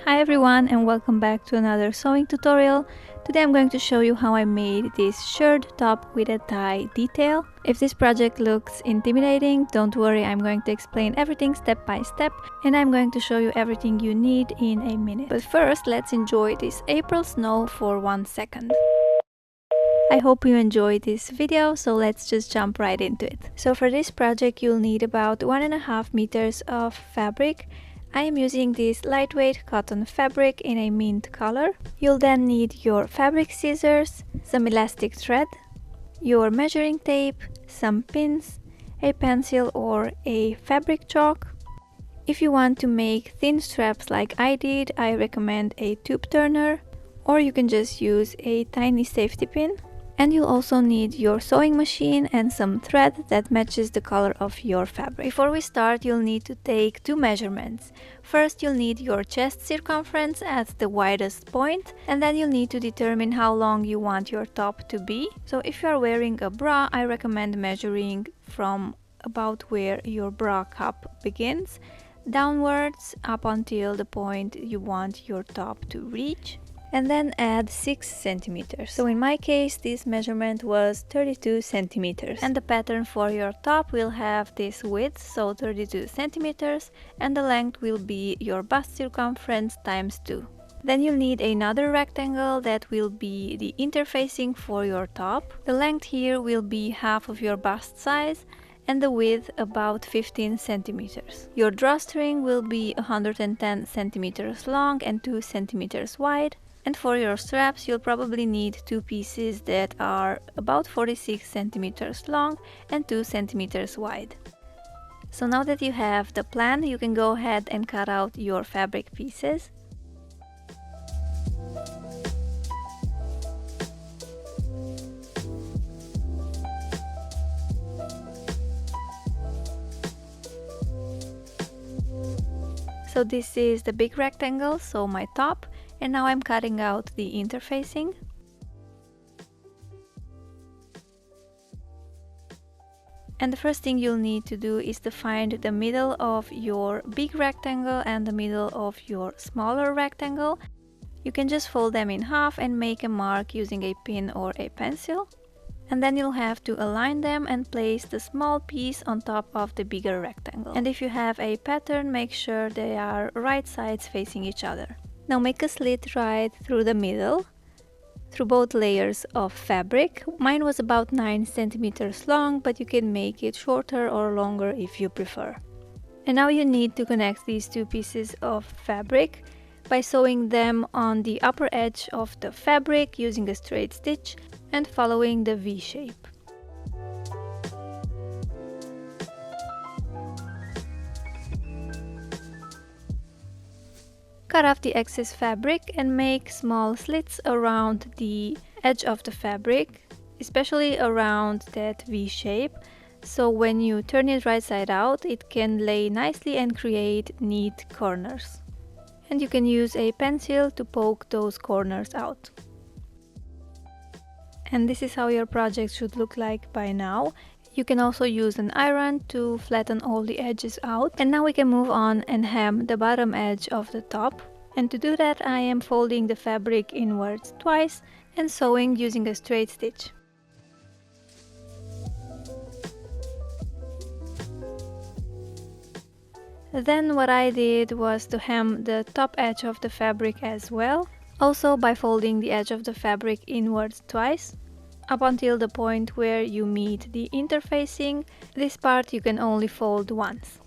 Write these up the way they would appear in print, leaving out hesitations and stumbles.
Hi everyone and welcome back to another sewing tutorial. Today I'm going to show you how I made this shirred top with a tie detail. If this project looks intimidating, don't worry, I'm going to explain everything step by step and I'm going to show you everything you need in a minute. But first, let's enjoy this April snow for 1 second. I hope you enjoyed this video, so let's just jump right into it. So for this project you'll need about 1.5 meters of fabric. I am using this lightweight cotton fabric in a mint color. You'll then need your fabric scissors, some elastic thread, your measuring tape, some pins, a pencil or a fabric chalk. If you want to make thin straps like I did, I recommend a tube turner, or you can just use a tiny safety pin. And you'll also need your sewing machine and some thread that matches the color of your fabric. Before we start, you'll need to take 2 measurements. First, you'll need your chest circumference at the widest point, and then you'll need to determine how long you want your top to be. So if you are wearing a bra, I recommend measuring from about where your bra cup begins, downwards up until the point you want your top to reach. And then add 6 centimeters. So in my case this measurement was 32 centimeters. And the pattern for your top will have this width, so 32 centimeters, and the length will be your bust circumference times 2. Then you'll need another rectangle that will be the interfacing for your top. The length here will be half of your bust size and the width about 15 centimeters. Your drawstring will be 110 centimeters long and 2 centimeters wide. And for your straps, you'll probably need 2 pieces that are about 46 centimeters long and 2 centimeters wide. So now that you have the plan, you can go ahead and cut out your fabric pieces. So this is the big rectangle, so my top. And now I'm cutting out the interfacing. And the first thing you'll need to do is to find the middle of your big rectangle and the middle of your smaller rectangle. You can just fold them in half and make a mark using a pin or a pencil. And then you'll have to align them and place the small piece on top of the bigger rectangle. And if you have a pattern, make sure they are right sides facing each other. Now make a slit right through the middle, through both layers of fabric. Mine was about 9 centimeters long, but you can make it shorter or longer if you prefer. And now you need to connect these 2 pieces of fabric by sewing them on the upper edge of the fabric using a straight stitch and following the V shape. Cut off the excess fabric and make small slits around the edge of the fabric, especially around that V shape, so when you turn it right side out it can lay nicely and create neat corners. And you can use a pencil to poke those corners out. And this is how your project should look like by now. You can also use an iron to flatten all the edges out. And now we can move on and hem the bottom edge of the top. And to do that I am folding the fabric inwards twice and sewing using a straight stitch. Then what I did was to hem the top edge of the fabric as well, also by folding the edge of the fabric inwards twice, up until the point where you meet the interfacing. This part you can only fold once.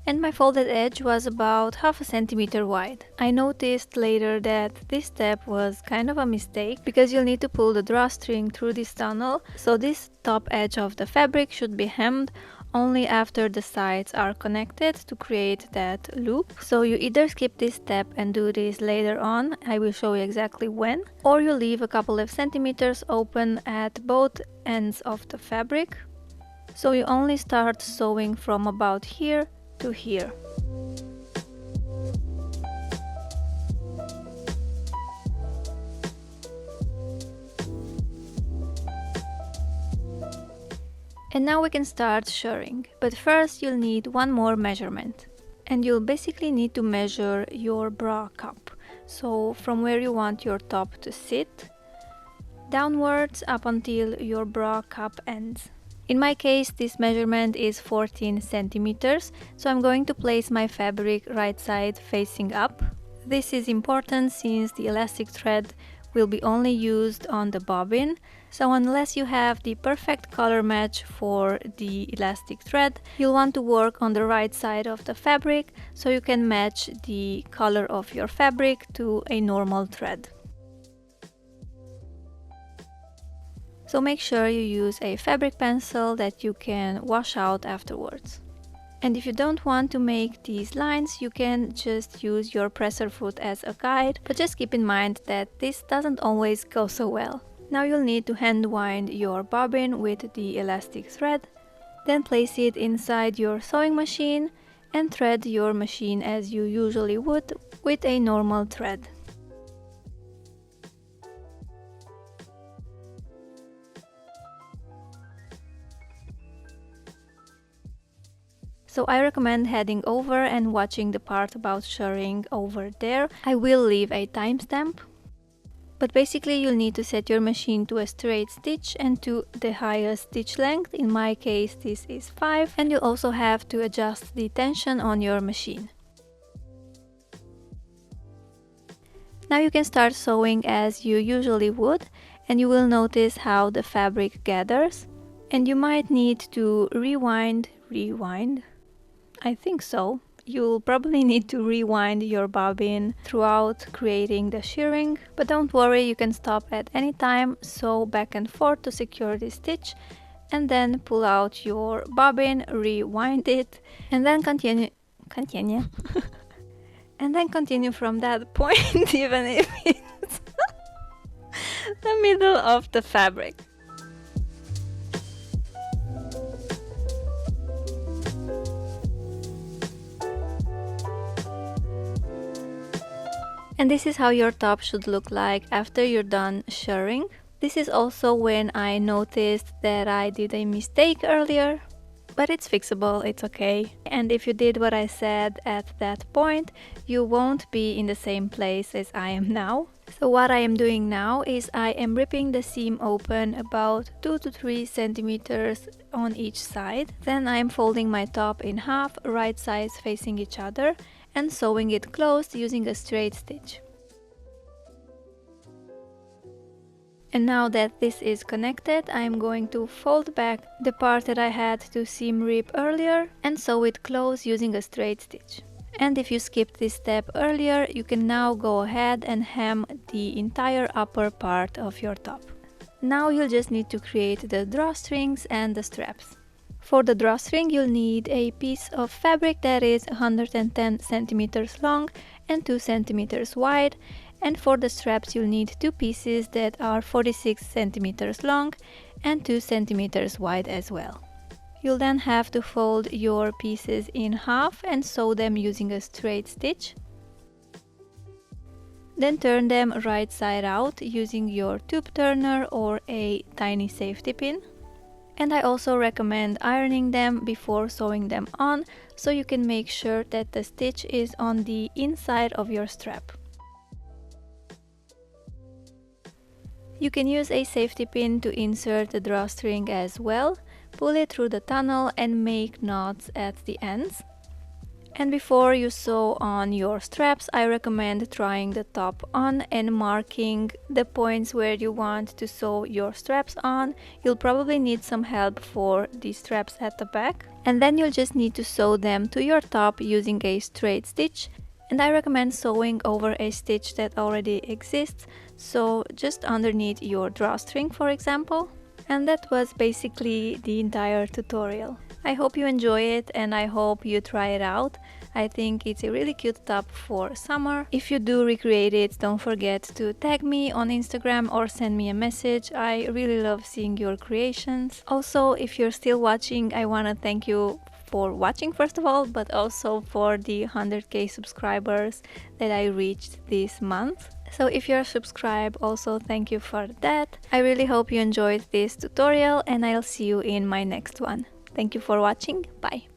And my folded edge was about half a centimeter wide. I noticed later that this step was kind of a mistake because you'll need to pull the drawstring through this tunnel, so this top edge of the fabric should be hemmed only after the sides are connected to create that loop. So you either skip this step and do this later on, I will show you exactly when, or you leave a couple of centimeters open at both ends of the fabric. So you only start sewing from about here to here. And now we can start shirring, but first you'll need one more measurement. And you'll basically need to measure your bra cup. So from where you want your top to sit, downwards up until your bra cup ends. In my case, this measurement is 14 centimeters, so I'm going to place my fabric right side facing up. This is important since the elastic thread will be only used on the bobbin, so unless you have the perfect color match for the elastic thread, you'll want to work on the right side of the fabric so you can match the color of your fabric to a normal thread. So make sure you use a fabric pencil that you can wash out afterwards. And if you don't want to make these lines, you can just use your presser foot as a guide, but just keep in mind that this doesn't always go so well. Now you'll need to hand wind your bobbin with the elastic thread, then place it inside your sewing machine and thread your machine as you usually would with a normal thread. So I recommend heading over and watching the part about shirring over there. I will leave a timestamp. But basically you'll need to set your machine to a straight stitch and to the highest stitch length. In my case this is 5, and you'll also have to adjust the tension on your machine. Now you can start sewing as you usually would, and you will notice how the fabric gathers. And you might need to rewind. I think so. You'll probably need to rewind your bobbin throughout creating the shirring, but don't worry, you can stop at any time, sew back and forth to secure the stitch, and then pull out your bobbin, rewind it, and then continue and then continue from that point, even if it's the middle of the fabric. And this is how your top should look like after you're done shirring. This is also when I noticed that I did a mistake earlier, but it's fixable, it's okay. And if you did what I said at that point, you won't be in the same place as I am now. So what I am doing now is I am ripping the seam open about 2 to 3 centimeters on each side. Then I am folding my top in half, right sides facing each other, and sewing it closed using a straight stitch. And now that this is connected, I am going to fold back the part that I had to seam rip earlier and sew it closed using a straight stitch. And if you skipped this step earlier, you can now go ahead and hem the entire upper part of your top. Now you'll just need to create the drawstrings and the straps. For the drawstring, you'll need a piece of fabric that is 110 centimeters long and 2 centimeters wide. And for the straps, you'll need 2 pieces that are 46 centimeters long and 2 centimeters wide as well. You'll then have to fold your pieces in half and sew them using a straight stitch. Then turn them right side out using your tube turner or a tiny safety pin. And I also recommend ironing them before sewing them on, so you can make sure that the stitch is on the inside of your strap. You can use a safety pin to insert the drawstring as well, pull it through the tunnel and make knots at the ends. And before you sew on your straps, I recommend trying the top on and marking the points where you want to sew your straps on. You'll probably need some help for the straps at the back. And then you'll just need to sew them to your top using a straight stitch. And I recommend sewing over a stitch that already exists, so just underneath your drawstring, for example. And that was basically the entire tutorial. I hope you enjoy it and I hope you try it out. I think it's a really cute top for summer. If you do recreate it, don't forget to tag me on Instagram or send me a message. I really love seeing your creations. Also, if you're still watching, I want to thank you for watching first of all, but also for the 100k subscribers that I reached this month. So if you're subscribed, also thank you for that. I really hope you enjoyed this tutorial and I'll see you in my next one. Thank you for watching. Bye.